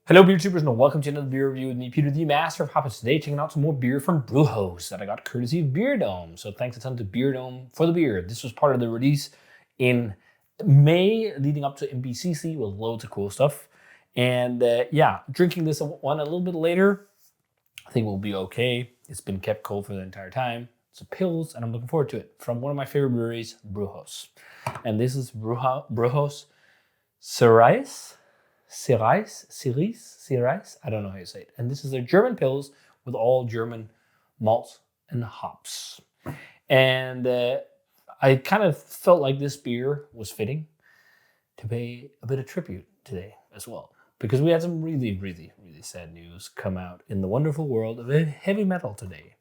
Hello, beer tubers, and welcome to another beer review with me, Peter, the Master of Hoppers. Today, checking out some more beer from Brujos that I got courtesy of Beerdome. So thanks a ton to Beerdome for the beer. This was part of the release in May, leading up to MBCC with loads of cool stuff. And yeah, drinking this one a little bit later, I think we'll be okay. It's been kept cold for the entire time. It's a Pils, and I'm looking forward to it. From one of my favorite breweries, Brujos. And this is Brujos Cirice. Cirice. I don't know how you say it. And this is their German Pils with all German malts and hops. And I kind of felt like this beer was fitting to pay a bit of tribute today as well. Because we had some really sad news come out in the wonderful world of heavy metal today.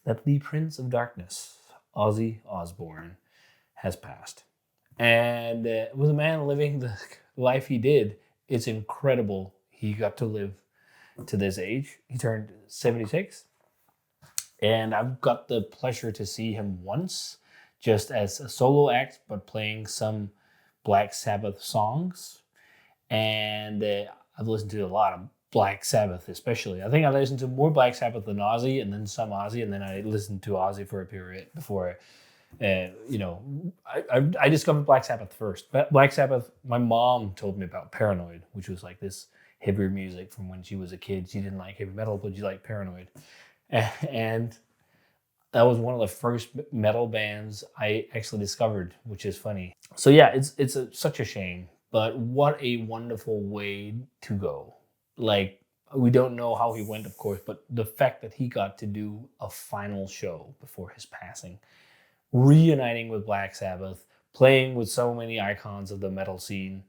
That the Prince of Darkness, Ozzy Osbourne, has passed. And with a man living the life he did, it's incredible he got to live to this age. He turned 76. And I've got the pleasure to see him once, just as a solo act, but playing some Black Sabbath songs. And I've listened to a lot of Black Sabbath, especially. I think I listened to more Black Sabbath than Ozzy, and then some Ozzy, and then I listened to Ozzy for a period before I discovered Black Sabbath first. Black Sabbath, my mom told me about Paranoid, which was like this heavier music from when she was a kid. She didn't like heavy metal, but she liked Paranoid. And that was one of the first metal bands I actually discovered, which is funny. So yeah, it's such a shame, but what a wonderful way to go. Like, we don't know how he went, of course, but the fact that he got to do a final show before his passing, reuniting with Black Sabbath, playing with so many icons of the metal scene.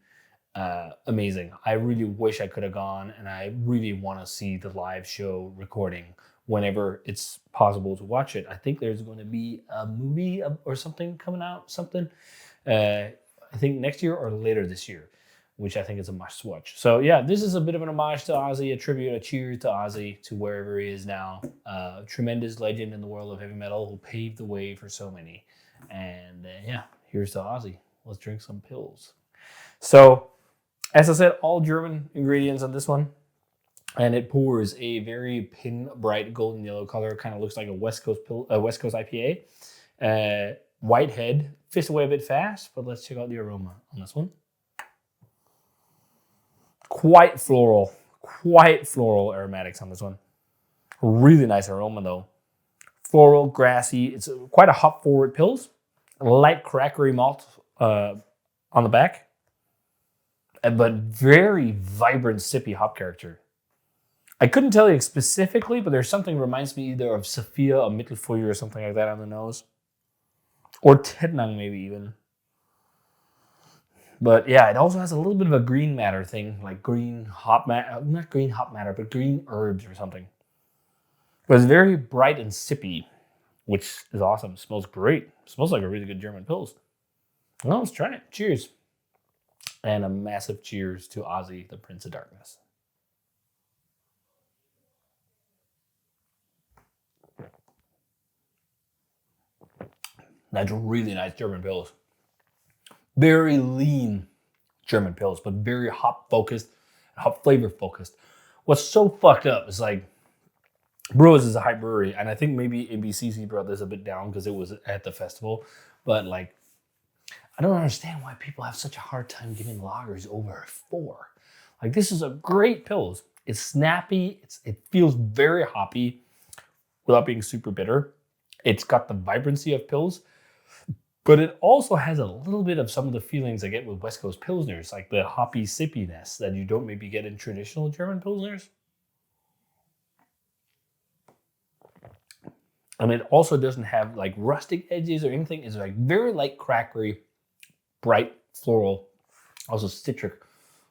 Amazing. I really wish I could have gone, and I really want to see the live show recording whenever it's possible to watch it. I think there's going to be a movie or something coming out, I think next year or later this year, which I think is a must watch. So yeah, this is a bit of an homage to Ozzy, a tribute, a cheer to Ozzy, to wherever he is now. Tremendous legend in the world of heavy metal who paved the way for so many. And yeah, here's to Ozzy. Let's drink some pills. So, as I said, all German ingredients on this one. And it pours a very pin bright golden yellow color. Kind of looks like a West Coast IPA. White head, fizzed away a bit fast, but let's check out the aroma on this one. Quite floral aromatics on this one. Really nice aroma though. Floral, grassy. It's quite a hop forward Pils. Light crackery malt on the back, but very vibrant sippy hop character. I couldn't tell you specifically, but there's something that reminds me either of Sophia or Mittelfeuer or something like that on the nose. Or Tettnang maybe even. But yeah, it also has a little bit of a green matter thing, like green hop matter, not green hop matter, but green herbs or something. But it's very bright and sippy, which is awesome. It smells great. It smells like a really good German Pils. Well, let's try it. Cheers. And a massive cheers to Ozzy, the Prince of Darkness. That's really nice German Pils. Very lean German Pils, but very hop focused, hop flavor focused. What's so fucked up is like, Brewers is a high brewery, and I think maybe MBCC brought this a bit down because it was at the festival. But like, I don't understand why people have such a hard time giving lagers over a 4. Like, this is a great Pils. It's snappy. It feels very hoppy without being super bitter. It's got the vibrancy of Pils, but it also has a little bit of some of the feelings I get with West Coast Pilsners, like the hoppy sippiness that you don't maybe get in traditional German Pilsners. And it also doesn't have like rustic edges or anything. It's like very light crackery, bright floral, also citric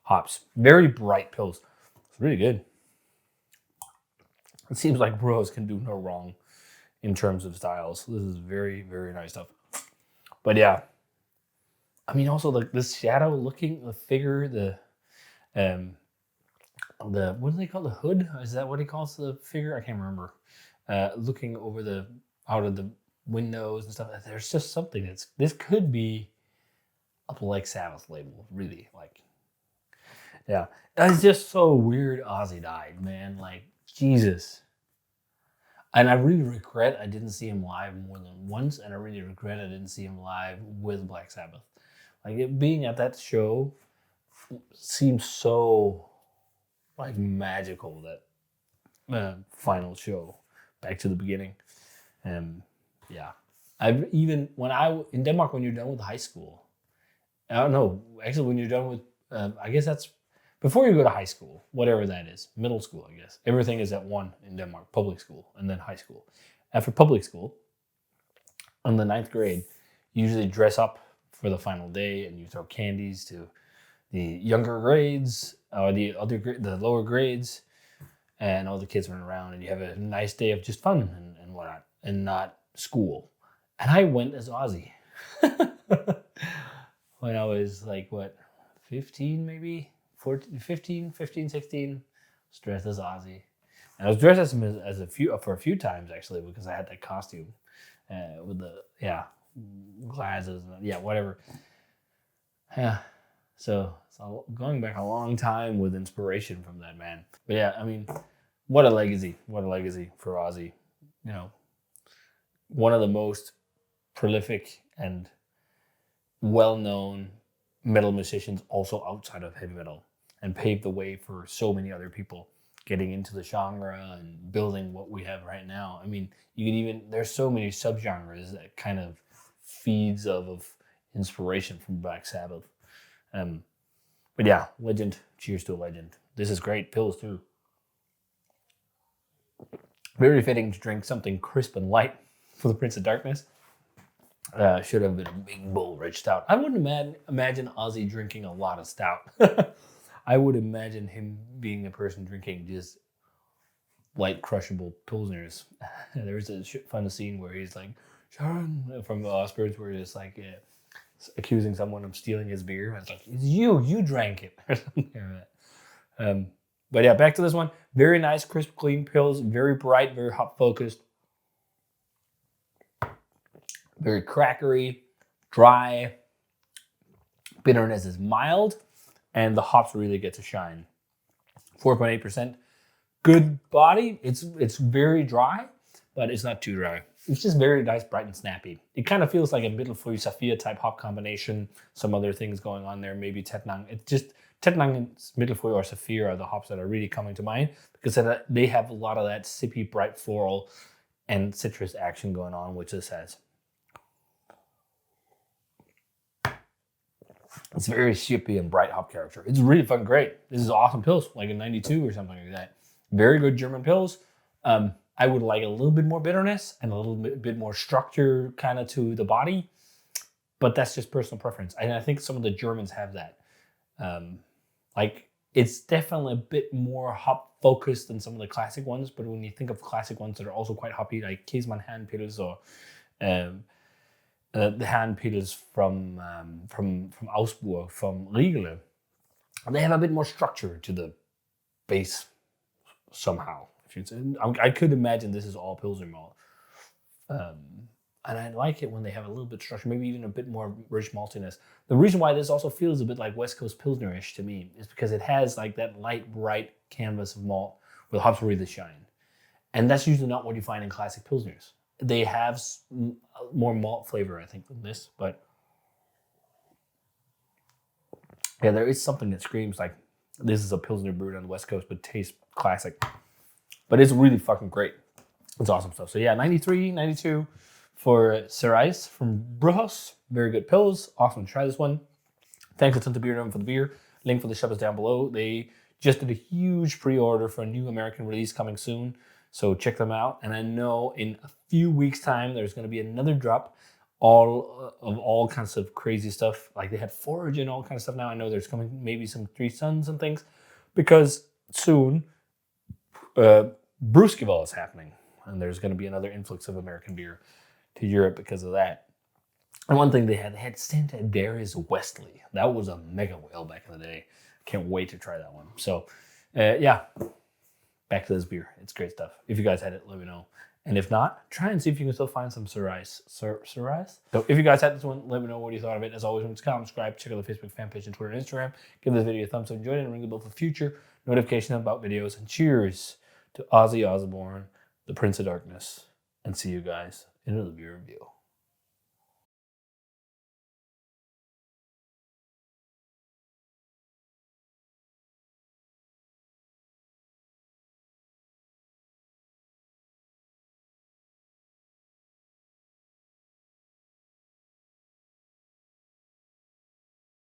hops. Very bright Pils. It's really good. It seems like Brewers can do no wrong in terms of styles. This is very nice stuff. But yeah, I mean, also like this shadow looking, the figure, the what do they call the hood? Is that what he calls the figure? I can't remember. Looking over out of the windows and stuff. There's just something this could be a Black Sabbath label, really. Like, Yeah. It's just so weird Ozzy died, man. Like, Jesus. And I really regret I didn't see him live more than once, and I really regret I didn't see him live with Black Sabbath. Like, being at that show seems so, like, magical, that final show, back to the beginning. Yeah. I've even, in Denmark, when you're done with high school, I don't know, actually, when you're done with, I guess that's before you go to high school, whatever that is, middle school, I guess. Everything is at one in Denmark, public school, and then high school. After public school, in the ninth grade, you usually dress up for the final day and you throw candies to the younger grades or the lower grades, and all the kids run around and you have a nice day of just fun and whatnot, and not school. And I went as Ozzy when I was like, what, 15 maybe? 14, 15, 16, was dressed as Ozzy. And I was dressed as him for a few times, actually, because I had that costume with the, glasses, whatever. Yeah. So going back a long time with inspiration from that man. But yeah, I mean, what a legacy. What a legacy for Ozzy. You know, one of the most prolific and well-known metal musicians also outside of heavy metal, and paved the way for so many other people getting into the genre and building what we have right now. I mean, you can even, there's so many subgenres that kind of feeds of inspiration from Black Sabbath. But yeah, legend. Cheers to a legend. This is great. Pills too. Very fitting to drink something crisp and light for the Prince of Darkness. Should have been a big bull red stout. I wouldn't imagine Ozzy drinking a lot of stout. I would imagine him being a person drinking just light crushable pilsners. There's a fun scene where he's like, Sharon, from the Ospreys, where he's like accusing someone of stealing his beer. It's like, it's you drank it, or something like that. But yeah, back to this one. Very nice, crisp, clean pills. Very bright, very hop focused. Very crackery, dry. Bitterness is mild, and the hops really get to shine. 4.8%. Good body. It's very dry, but it's not too dry. It's just very nice, bright, and snappy. It kind of feels like a Mittelfrüh Saphir type hop combination. Some other things going on there, maybe Tettnang. It's just Tettnang and Mittelfrüh or Saphir are the hops that are really coming to mind, because they have a lot of that sippy, bright floral and citrus action going on, which this has. It's very shippy and bright hop character. It's really fucking great. This is awesome pills, like a 92 or something like that. Very good German pills. I would like a little bit more bitterness and a little bit more structure kind of to the body, but that's just personal preference. And I think some of the Germans have that. Like, it's definitely a bit more hop focused than some of the classic ones, but when you think of classic ones that are also quite hoppy, like Käsemann Handpils or the Handpils from Augsburg, from Riegele, they have a bit more structure to the base somehow. I could imagine this is all Pilsner malt. And I like it when they have a little bit of structure, maybe even a bit more rich maltiness. The reason why this also feels a bit like West Coast Pilsner-ish to me is because it has like that light, bright canvas of malt where the hops really shine. And that's usually not what you find in classic Pilsners. They have more malt flavor, I think, than this. But yeah, there is something that screams like this is a Pilsner brewed on the West Coast, but tastes classic. But it's really fucking great. It's awesome stuff. So yeah, 93, 92 for Cirice from Brujos. Very good pills. Awesome to try this one. Thanks a ton to Beerdome for the beer. Link for the shop is down below. They just did a huge pre-order for a new American release coming soon. So check them out. And I know in a few weeks' time, there's going to be another drop all kinds of crazy stuff. Like they had Forage and all kinds of stuff now. I know there's coming maybe some Three Sons and things, because soon Brewskival is happening. And there's going to be another influx of American beer to Europe because of that. And one thing they had Santa Darius Wesley. That was a mega whale back in the day. Can't wait to try that one. So, yeah, back to this beer. It's great stuff. If you guys had it, let me know. And if not, try and see if you can still find some Cirice. Cirice? So if you guys had this one, let me know what you thought of it. As always, remember to comment, subscribe, check out the Facebook fan page and Twitter and Instagram. Give this video a thumbs up, enjoy it, and ring the bell for future notifications about videos. And cheers to Ozzy Osbourne, the Prince of Darkness. And see you guys in another beer review.